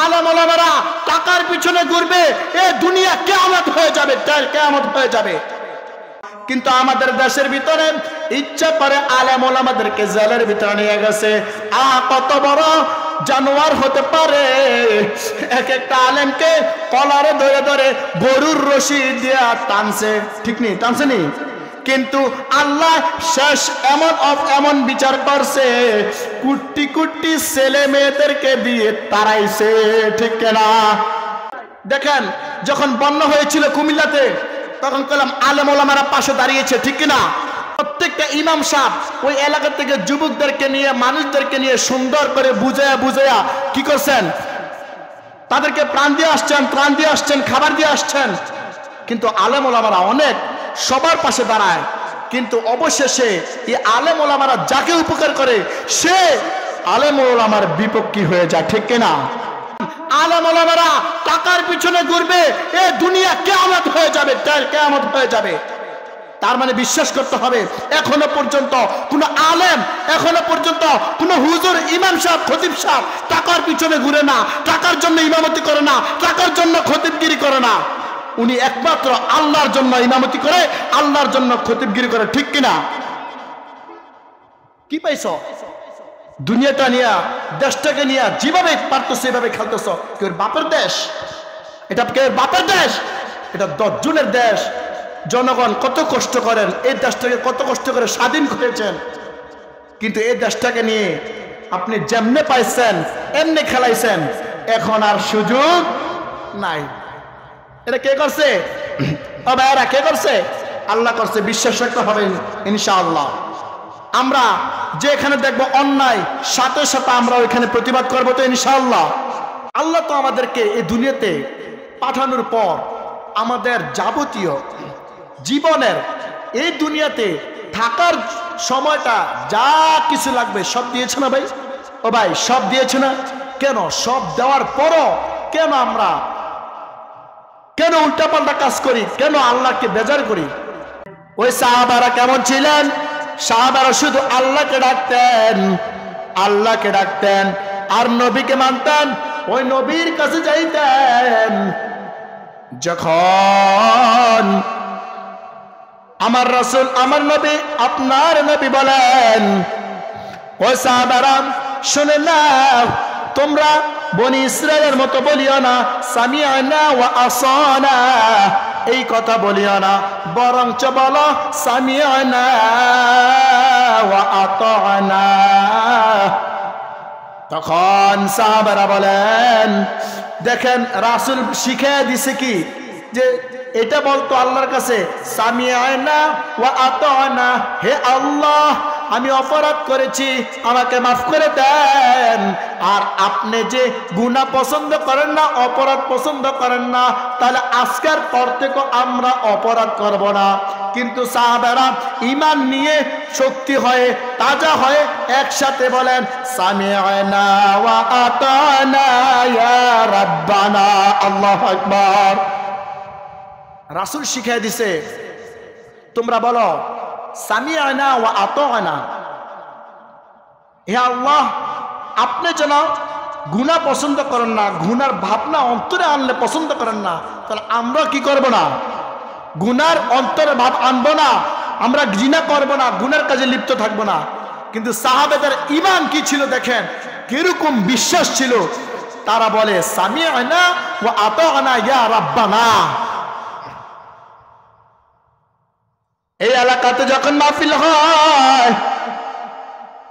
আলেম ওলামারা টাকার পিছনে ঘুরবে, এ দুনিয়া কিয়ামত হয়ে যাবে, কিয়ামত হয়ে যাবে। কিন্তু আমাদের দেশের ভিতরে ইচ্ছা করে আলেম ওলামাদেরকে জেলের ভিতরে নিয়ে গেছে। কত বড় জানোয়ার হতে পারে! এক একটা আলেমকে কলারে ধরে ধরে গরুর রশি দিয়া টানছে, ঠিক নেই? টানছে নি? কিন্তু আল্লাহ শেষ এমন বিচার করছে, কোটি কোটি ছেলে মেয়েদেরকে দিয়ে তাড়াইছে, ঠিক না? দেখেন, যখন বন্যা হয়েছিল কুমিল্লাতে, তখন কলাম আলেম ওলামারা পাশে দাঁড়িয়েছে, ঠিক কিনা? প্রত্যেকটা ইমাম সাহেব ওই এলাকা থেকে যুবকদেরকে নিয়ে, মানুষদেরকে নিয়ে সুন্দর করে বুঝায়া কি করছেন? তাদেরকে প্রাণ দিয়ে আসছেন, ত্রাণ দিয়ে আসছেন, খাবার দিয়ে আসছেন। কিন্তু আলেম ওলামারা অনেক সবার পাশে দাঁড়ায়, কিন্তু অবশেষে এই আলেম ওলামারা যাকে উপকার করে সে আলেম ওলামার বিপক্ষী হয়ে যায়, ঠিক কিনা? আলেম ওলামারা টাকার পিছনে ঘুরবে, এ দুনিয়া কিয়ামত হয়ে যাবে, কিয়ামত হয়ে যাবে। তার মানে বিশ্বাস করতে হবে এখনো পর্যন্ত কোন আলেম, এখনো পর্যন্ত কোন হুজুর, ইমাম সাহেব, খতিব সাহেব টাকার পিছনে ঘুরে না, টাকার জন্য ইমামতি করে না, টাকার জন্য খতিবগিরি করে না। উনি একমাত্র আল্লাহর জন্য ইমামতি করে, আল্লাহর জন্য খতিবগিরি করে, ঠিক কিনা? কি পাইছো? দুনিয়াটা নিয়ে, দেশটাকে নিয়ে যেভাবে পারতো সেভাবে খেলতেছ। কেউ বাপের দেশ, এটা কেউ বাপের দেশ, এটা 10 জনের দেশ। জনগণ কত কষ্ট করেন, এই দেশটাকে কত কষ্ট করে স্বাধীন করেছেন, কিন্তু এই দেশটাকে নিয়ে আপনি যেমনে পাইছেন এমনি খেলাইছেন, এখন আর সুযোগ নাই। এটা কে করছে? এরা কে করছে? আল্লাহ করছে। বিশ্বাস রাখতে হবে ইনশাআল্লাহ। আমরা যে এখানে দেখবো অন্যায়, সাথে সাথে আমরা ওইখানে প্রতিবাদ করবো তো ইনশাআল্লাহ। আল্লাহ তো আমাদেরকে এই দুনিয়াতে পাঠানোর পর আমাদের যাবতীয় জীবনের, এই দুনিয়াতে থাকার সময়টা যা কিছু লাগবে সব দিয়েছে না ভাই? ও ভাই, সব দিয়েছে না? কেন সব দেওয়ার পরও আমরা কেন উল্টাপাল্টা কাজ করি? কেন আল্লাহকে বেজার করি? ওই সাহাবারা কেমন ছিলেন? সাহাবারা শুধু আল্লাহকে ডাকতেন, আল্লাহকে ডাকতেন, আর নবীকে মানতেন, ওই নবীর কাছে যাইতেন। যখন আমার রাসূল, আমার নবী, আপনার নবী বলেন, ওই সাহাবারা শুনে নাও, তোমরা বনি ইসরাইলের মতো বলিও না সামিআনা ওয়া আসানা, এই কথা বলিও না, বরঞ্চ বলো সামিআনা ওয়া আতানা। তখন সাহাবারা বলেন, দেখেন রাসূল শিখিয়ে দিছে কি, যে এটা বলতো আল্লাহর কাছে সামিআনা ওয়া আতানা, হে আল্লাহ আমি অপরাধ করেছি, আমাকে মাফ করে দেন। আর আপনি যে গুনাহ পছন্দ করেন না, অপরাধ পছন্দ করেন না, তাহলে আজকের পর থেকে আমরা অপরাধ করব না। কিন্তু সাহাবারা ঈমান নিয়ে শক্তি হয়ে, তাজা হয়ে একসাথে বলেন সামিআনা ওয়া আতানা ইয়া রাব্বানা। আল্লাহু আকবার। রাসূল শিখিয়ে দিছে, তোমরা বলো সামিআনা ওয়া আতানা, হে আল্লাহ আপনি যেন গুনাহ পছন্দ করেন না, গুনার ভাবনা অন্তরে আনলে পছন্দ করেন না, তাহলে আমরা কি করব না? গুনার অন্তরে ভাব আনবো না, আমরা জিনা করব না, গুনার কাজে লিপ্ত থাকবো না। কিন্তু সাহাবাদের ঈমান কি ছিল দেখেন, কিরকম বিশ্বাস ছিল। তারা বলে সামিআনা ওয়া আতানা ইয়া রাব্বানা। এই এলাকাতে যখন মাহফিল হয়,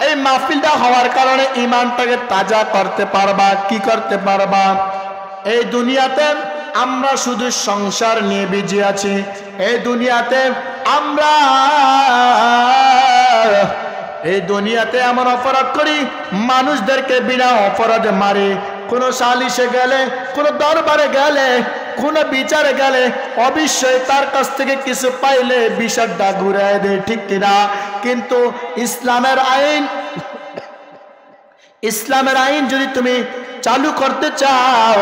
এই মাহফিলটা হওয়ার কারণে ঈমানটাকে তাজা করতে পারবা। কি করতে পারবা? এই দুনিয়াতে আমরা শুধু সংসার নিয়ে বিজি আছি, এই দুনিয়াতে আমরা এমন অপরাধ করি, মানুষদেরকে বিনা অপরাধে মারি। কোনো সালিশে গেলে, কোনো দরবারে গেলে, কোনো বিচারে গেলে অবশ্যই তার কাছ থেকে কিছু পাইলে বিচারটা ঘুরায় দেয়, ঠিক কিনা? কিন্তু ইসলামের আইন যদি তুমি চালু করতে চাও,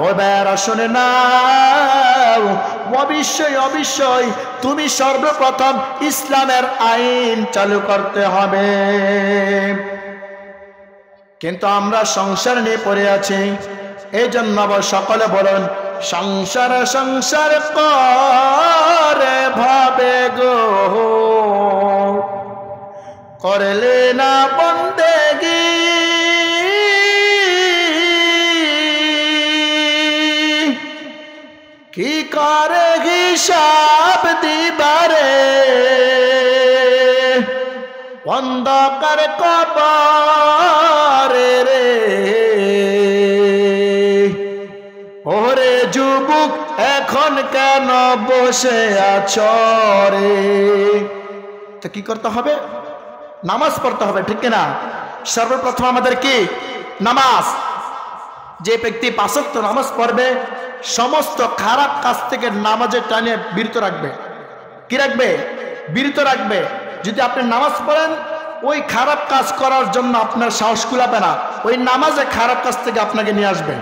ও ভাইরা শুনে নাও, অবশ্যই তুমি সর্বপ্রথম ইসলামের আইন চালু করতে হবে। কিন্তু আমরা সংসার নিয়ে পড়ে আছি, এই জন্য সকলে বলেন সংসার সংসার করে ভাবে গো, করলে না বন্দেগি কি করে হিসাব দিবারে, অন্ধকার কবরে রে। ওরে যুবক এখন কেন বসে আছো রে? তো কি করতে হবে? নামাজ পড়তে হবে, ঠিক কিনা? সর্বপ্রথম আমাদের কি নামাজ। যে ব্যক্তি 5 ওয়াক্ত নামাজ পড়বে সমস্ত খারাপ কাজ থেকে নামাজের টানে বিরত রাখবে। কি রাখবে? বিরত রাখবে। যদি আপনি নামাজ পড়েন ওই খারাপ কাজ করার জন্য আপনার সাহস কুলাবে না, ওই নামাজে খারাপ কাজ থেকে আপনাকে নিয়ে আসবে।